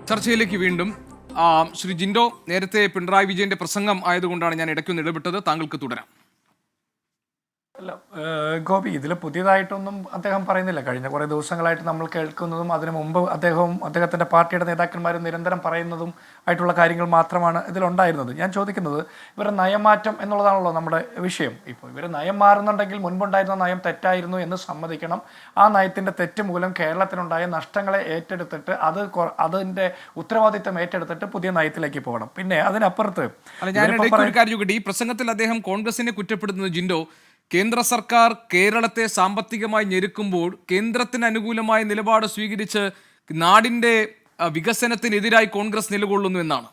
ചർച്ചയിലേക്ക് വീണ്ടും ശ്രീ ജിൻഡോ, നേരത്തെ പിണറായി വിജയന്റെ പ്രസംഗം ആയതുകൊണ്ടാണ് ഞാൻ ഇടയ്ക്കൊന്ന് ഇടപെട്ടത്. താങ്കൾക്ക് തുടരാം. അല്ല ഗോപി, ഇതിൽ പുതിയതായിട്ടൊന്നും അദ്ദേഹം പറയുന്നില്ല. കഴിഞ്ഞ കുറേ ദിവസങ്ങളായിട്ട് നമ്മൾ കേൾക്കുന്നതും അതിനു മുമ്പ് അദ്ദേഹത്തിൻ്റെ പാർട്ടിയുടെ നേതാക്കന്മാരും നിരന്തരം പറയുന്നതും ആയിട്ടുള്ള കാര്യങ്ങൾ മാത്രമാണ് ഇതിലുണ്ടായിരുന്നത്. ഞാൻ ചോദിക്കുന്നത്, ഇവരുടെ നയമാറ്റം എന്നുള്ളതാണല്ലോ നമ്മുടെ വിഷയം. ഇപ്പോൾ ഇവർ നയം മാറുന്നുണ്ടെങ്കിൽ മുൻപുണ്ടായിരുന്ന നയം തെറ്റായിരുന്നു എന്ന് സമ്മതിക്കണം. ആ നയത്തിൻ്റെ തെറ്റ് മൂലം കേരളത്തിനുണ്ടായ നഷ്ടങ്ങളെ ഏറ്റെടുത്തിട്ട് അതിൻ്റെ ഉത്തരവാദിത്തം ഏറ്റെടുത്തിട്ട് പുതിയ നയത്തിലേക്ക് പോകണം. പിന്നെ അതിനപ്പുറത്ത് ഈ പ്രസംഗത്തിൽ അദ്ദേഹം കോൺഗ്രസിനെ കുറ്റപ്പെടുത്തുന്നത്, ജിൻഡോ, കേന്ദ്ര സർക്കാർ കേരളത്തെ സാമ്പത്തികമായി ഞെരുക്കുമ്പോൾ കേന്ദ്രത്തിന് അനുകൂലമായ നിലപാട് സ്വീകരിച്ച് നാടിന്റെ വികസനത്തിനെതിരായി കോൺഗ്രസ് നിലകൊള്ളുന്നു എന്നാണ്.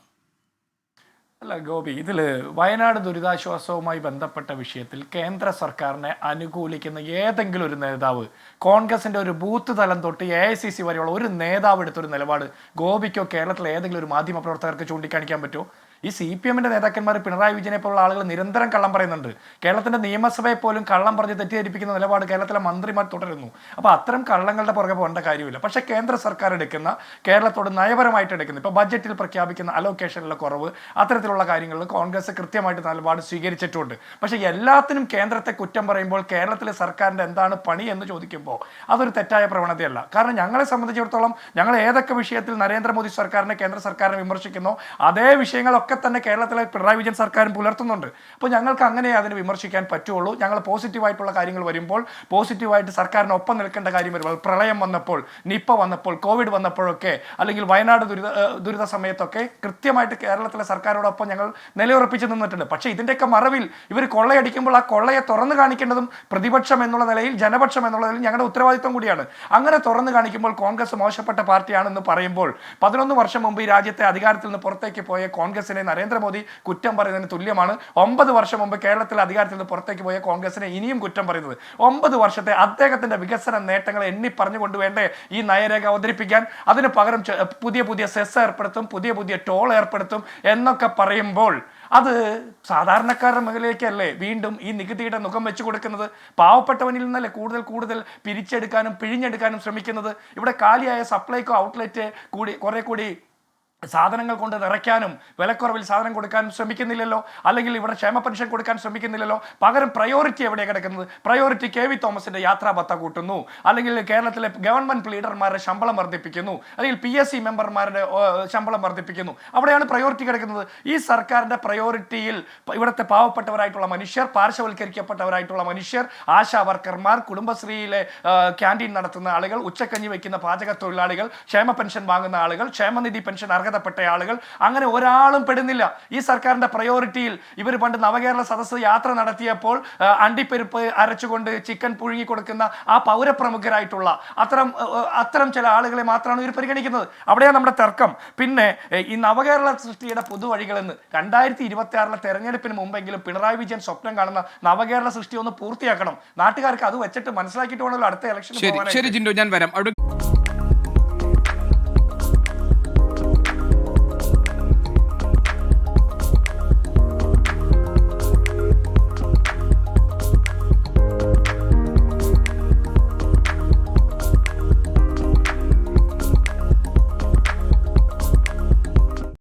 അല്ല ഗോപി, ഇതിൽ വയനാട് ദുരിതാശ്വാസവുമായി ബന്ധപ്പെട്ട വിഷയത്തിൽ കേന്ദ്ര സർക്കാരിനെ അനുകൂലിക്കുന്ന ഏതെങ്കിലും ഒരു നേതാവ്, കോൺഗ്രസിൻ്റെ ഒരു ബൂത്ത് തലം തൊട്ട് AICC വരെയുള്ള ഒരു നേതാവ് എടുത്തൊരു നിലപാട് ഗോപിക്കോ കേരളത്തിലെ ഏതെങ്കിലും ഒരു മാധ്യമ പ്രവർത്തകർക്ക് ചൂണ്ടിക്കാണിക്കാൻ പറ്റുമോ? ഈ CPM നേതാക്കന്മാർ പിണറായി വിജയനെ പോലുള്ള ആളുകൾ നിരന്തരം കള്ളം പറയുന്നുണ്ട്. കേരളത്തിന്റെ നിയമസഭയെ പോലും കള്ളം പറഞ്ഞ് തെറ്റിദ്ധരിപ്പിക്കുന്ന നിലപാട് കേരളത്തിലെ മന്ത്രിമാർ തുടരുന്നു. അപ്പോൾ അത്തരം കള്ളങ്ങളുടെ പുറകെ പോകേണ്ട കാര്യമില്ല. പക്ഷേ കേന്ദ്ര സർക്കാർ എടുക്കുന്ന, കേരളത്തോട് നയപരമായിട്ട് എടുക്കുന്ന, ഇപ്പോൾ ബഡ്ജറ്റിൽ പ്രഖ്യാപിക്കുന്ന അലോക്കേഷനിലെ കുറവ്, അത്തരത്തിലുള്ള കാര്യങ്ങളിൽ കോൺഗ്രസ് കൃത്യമായിട്ട് നിലപാട് സ്വീകരിച്ചിട്ടുണ്ട്. പക്ഷേ എല്ലാത്തിനും കേന്ദ്രത്തെ കുറ്റം പറയുമ്പോൾ കേരളത്തിലെ സർക്കാരിൻ്റെ എന്താണ് പണി എന്ന് ചോദിക്കുമ്പോൾ അതൊരു തെറ്റായ പ്രവണതയല്ല. കാരണം ഞങ്ങളെ സംബന്ധിച്ചിടത്തോളം ഞങ്ങൾ ഏതൊക്കെ വിഷയത്തിൽ നരേന്ദ്രമോദി സർക്കാരിനെ, കേന്ദ്ര സർക്കാരിനെ വിമർശിക്കുന്നോ അതേ വിഷയങ്ങളൊക്കെ തന്നെ കേരളത്തിലെ പിണറായി വിജയൻ സർക്കാരും പുലർത്തുന്നുണ്ട്. അപ്പോൾ ഞങ്ങൾക്ക് അങ്ങനെ അതിനെ വിമർശിക്കാൻ പറ്റുള്ളൂ. ഞങ്ങൾ പോസിറ്റീവായിട്ടുള്ള കാര്യങ്ങൾ വരുമ്പോൾ, പോസിറ്റീവായിട്ട് സർക്കാരിന് ഒപ്പം നിൽക്കേണ്ട കാര്യം വരുമ്പോൾ, പ്രളയം വന്നപ്പോൾ, നിപ്പ വന്നപ്പോൾ, കോവിഡ് വന്നപ്പോഴൊക്കെ, അല്ലെങ്കിൽ വയനാട് ദുരിത സമയത്തൊക്കെ കൃത്യമായിട്ട് കേരളത്തിലെ സർക്കാരോടൊപ്പം ഞങ്ങൾ നിലയുറപ്പിച്ച് നിന്നിട്ടുണ്ട്. പക്ഷേ ഇതിൻ്റെയൊക്കെ മറവിൽ ഇവർ കൊള്ളയടിക്കുമ്പോൾ ആ കൊള്ളയെ തുറന്നു കാണിക്കേണ്ടതും പ്രതിപക്ഷം എന്നുള്ള നിലയിൽ, ജനപക്ഷം എന്നുള്ള നിലയിൽ ഞങ്ങളുടെ ഉത്തരവാദിത്വം കൂടിയാണ്. അങ്ങനെ തുറന്നു കാണിക്കുമ്പോൾ കോൺഗ്രസ് മോശപ്പെട്ട പാർട്ടിയാണെന്ന് പറയുമ്പോൾ 11 വർഷം മുമ്പ് ഈ രാജ്യത്തെ അധികാരത്തിൽ നിന്ന് പുറത്തേക്ക് പോയ കോൺഗ്രസിനെ നരേന്ദ്രമോദി കുറ്റം പറയുന്നതിന് തുല്യമാണ് 9 വർഷം മുമ്പ് കേരളത്തിൽ അധികാരത്തിൽ നിന്ന് പുറത്തേക്ക് പോയ കോൺഗ്രസിനെ ഇനിയും കുറ്റം പറയുന്നത്. 9 വർഷത്തെ അദ്ദേഹത്തിന്റെ വികസന നേട്ടങ്ങളെ എണ്ണി പറഞ്ഞുകൊണ്ട് വേണ്ടേ ഈ നയരേഖ അവതരിപ്പിക്കാൻ? അതിന് പകരം പുതിയ പുതിയ സെസ് ഏർപ്പെടുത്തും, പുതിയ പുതിയ ടോൾ ഏർപ്പെടുത്തും എന്നൊക്കെ പറയുമ്പോൾ അത് സാധാരണക്കാരുടെ മേഖലയിലേക്കല്ലേ വീണ്ടും ഈ നികുതിയുടെ മുഖം വെച്ചു കൊടുക്കുന്നത്? പാവപ്പെട്ടവനിൽ നിന്നല്ലേ കൂടുതൽ പിരിച്ചെടുക്കാനും പിഴിഞ്ഞെടുക്കാനും ശ്രമിക്കുന്നത്? ഇവിടെ കാലിയായ സപ്ലൈകോ ഔട്ട്ലെറ്റ് കുറെ കൂടി സാധനങ്ങൾ കൊണ്ട് നിറയ്ക്കാനും വിലക്കുറവിൽ സാധനം കൊടുക്കാനും ശ്രമിക്കുന്നില്ലല്ലോ. അല്ലെങ്കിൽ ഇവിടെ ക്ഷേമ പെൻഷൻ കൊടുക്കാൻ ശ്രമിക്കുന്നില്ലല്ലോ. പകരം പ്രയോറിറ്റി എവിടെയാണ് കിടക്കുന്നത്? പ്രയോറിറ്റി KV തോമസിന്റെ യാത്രാ ഭത്ത കൂട്ടുന്നു, അല്ലെങ്കിൽ കേരളത്തിലെ ഗവൺമെന്റ് ലീഡർമാരുടെ ശമ്പളം വർദ്ധിപ്പിക്കുന്നു, അല്ലെങ്കിൽ PSC മെമ്പർമാരുടെ ശമ്പളം വർദ്ധിപ്പിക്കുന്നു. അവിടെയാണ് പ്രയോറിറ്റി കിടക്കുന്നത്. ഈ സർക്കാരിന്റെ പ്രയോറിറ്റിയിൽ ഇവിടുത്തെ പാവപ്പെട്ടവരായിട്ടുള്ള മനുഷ്യർ, പാർശ്വവൽക്കരിക്കപ്പെട്ടവരായിട്ടുള്ള മനുഷ്യർ, ആശാ വർക്കർമാർ, കുടുംബശ്രീയിലെ ക്യാൻറ്റീൻ നടത്തുന്ന ആളുകൾ, ഉച്ചക്കഞ്ഞി വയ്ക്കുന്ന പാചക തൊഴിലാളികൾ, ക്ഷേമ പെൻഷൻ വാങ്ങുന്ന ആളുകൾ, ക്ഷേമനിധി പെൻഷൻ പ്പെട്ട ആളുകൾ, അങ്ങനെ ഒരാളും പെടുന്നില്ല ഈ സർക്കാരിന്റെ പ്രയോറിറ്റിയിൽ. ഇവർ പണ്ട് നവകേരള സദസ്സ് യാത്ര നടത്തിയപ്പോൾ അണ്ടിപ്പരിപ്പ് അരച്ചുകൊണ്ട് ചിക്കൻ പുഴുങ്ങി കൊടുക്കുന്ന ആ പൗരപ്രമുഖരായിട്ടുള്ള അത്തരം ചില ആളുകളെ മാത്രമാണ് ഇവർ പരിഗണിക്കുന്നത്. അവിടെയാണ് നമ്മുടെ തർക്കം. പിന്നെ ഈ നവകേരള സൃഷ്ടിയുടെ പുതുവഴികളെന്ന് 2026 തെരഞ്ഞെടുപ്പിന് മുമ്പെങ്കിലും പിണറായി വിജയൻ സ്വപ്നം കാണുന്ന നവകേരള സൃഷ്ടി ഒന്ന് പൂർത്തിയാക്കണം. നാട്ടുകാർക്ക് അത് വെച്ചിട്ട് മനസ്സിലാക്കിയിട്ട് വേണമല്ലോ അടുത്ത ഇലക്ഷൻ. ശരി ജിൻഡോ, ഞാൻ വരാം.